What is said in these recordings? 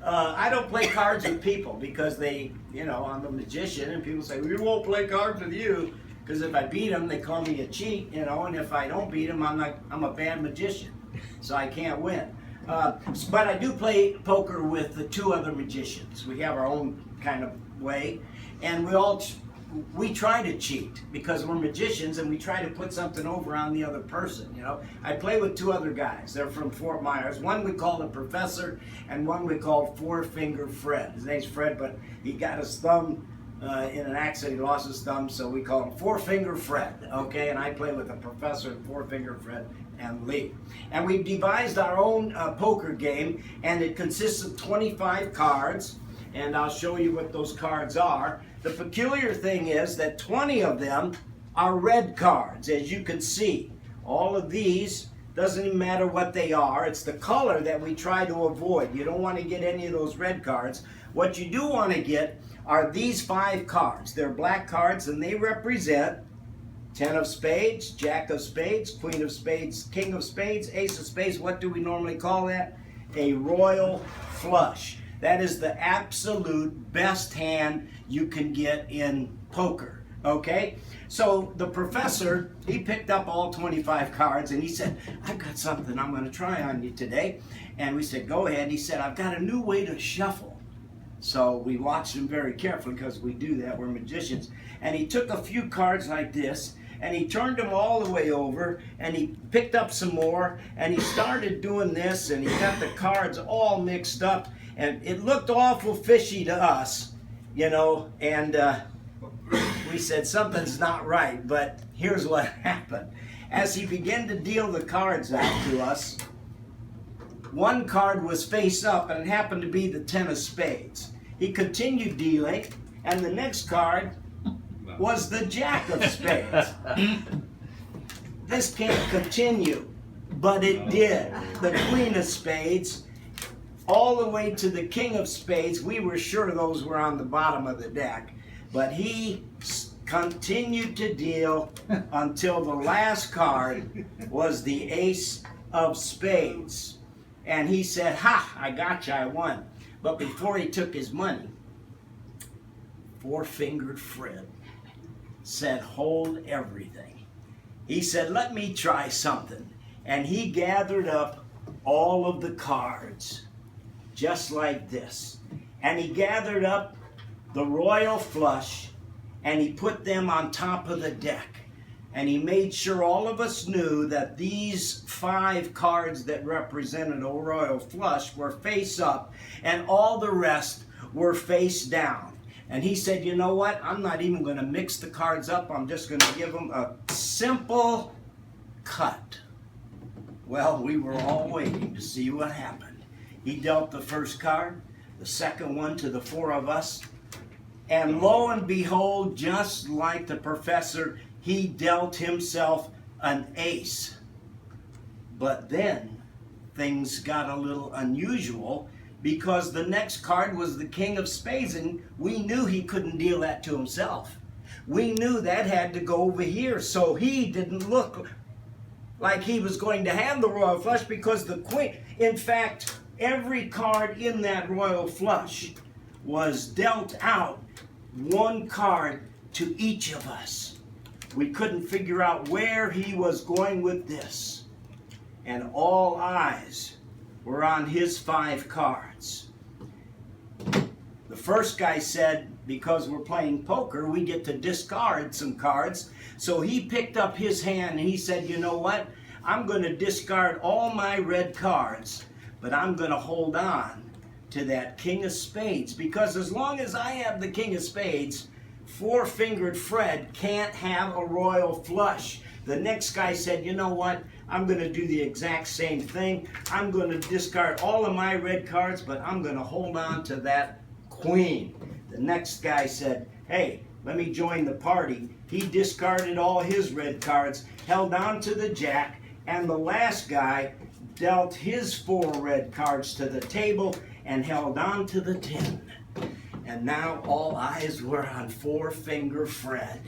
I don't play cards with people because they, you know, I'm a magician and people say, we won't play cards with you. Because if I beat them, they call me a cheat, you know, and if I don't beat them, I'm a bad magician. So I can't win. But I do play poker with the two other magicians. We have our own kind of way. And we try to cheat because we're magicians and we try to put something over on the other person, you know. I play with two other guys. They're from Fort Myers. One we call the Professor and one we call Four Finger Fred. His name's Fred, but he got his thumb in an accident. He lost his thumb, so we call him Four Finger Fred, okay? And I play with the Professor and Four Finger Fred and Lee. And we've devised our own poker game, and it consists of 25 cards, and I'll show you what those cards are. The peculiar thing is that 20 of them are red cards, as you can see. All of these, doesn't even matter what they are, it's the color that we try to avoid. You don't want to get any of those red cards. What you do want to get are these 5 cards. They're black cards and they represent 10 of spades, Jack of spades, Queen of spades, King of spades, Ace of spades. What do we normally call that? A royal flush. That is the absolute best hand you can get in poker, okay? So the Professor, he picked up all 25 cards and he said, I've got something I'm going to try on you today. And we said, go ahead. He said, I've got a new way to shuffle. So we watched him very carefully because we do that, we're magicians. And he took a few cards like this and he turned them all the way over and he picked up some more and he started doing this and he got the cards all mixed up and it looked awful fishy to us, you know, and we said something's not right, but here's what happened. As he began to deal the cards out to us, one card was face up and it happened to be the 10 of spades. He continued dealing and the next card was the Jack of spades. This can't continue, but it did. The Queen of spades, all the way to the King of spades. We were sure those were on the bottom of the deck, but he continued to deal until the last card was the Ace of spades. And he said, ha, I got you, I won. But before he took his money, Four-Fingered Fred said, hold everything. He said, let me try something. And he gathered up all of the cards, just like this. And he gathered up the royal flush, and he put them on top of the deck. And he made sure all of us knew that these 5 cards that represented a royal flush were face up and all the rest were face down. And he said, you know what? I'm not even going to mix the cards up. I'm just going to give them a simple cut. Well, we were all waiting to see what happened. He dealt the first card, the second one to the 4 of us. And lo and behold, just like the Professor, he dealt himself an ace. But then things got a little unusual because the next card was the King of spades and we knew he couldn't deal that to himself. We knew that had to go over here, so he didn't look like he was going to have the royal flush because the Queen, in fact, every card in that royal flush was dealt out 1 card to each of us. We couldn't figure out where he was going with this. And all eyes were on his 5 cards. The first guy said, because we're playing poker, we get to discard some cards. So he picked up his hand and he said, you know what? I'm going to discard all my red cards, but I'm going to hold on to that King of spades. Because as long as I have the King of spades, Four-Fingered Fred can't have a royal flush. The next guy said, you know what? I'm going to do the exact same thing. I'm going to discard all of my red cards, but I'm going to hold on to that Queen. The next guy said, hey, let me join the party. He discarded all his red cards, held on to the Jack, and the last guy dealt his 4 red cards to the table and held on to the 10. And now all eyes were on Four-Finger Fred.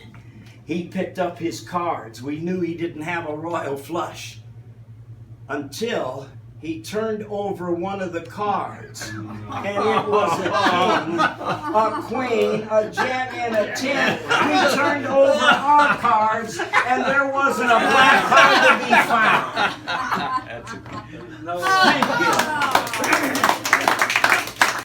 He picked up his cards. We knew he didn't have a royal flush until he turned over one of the cards, and it was a king, a queen, a jack, and a 10. We turned over our cards, and there wasn't a black card to be found.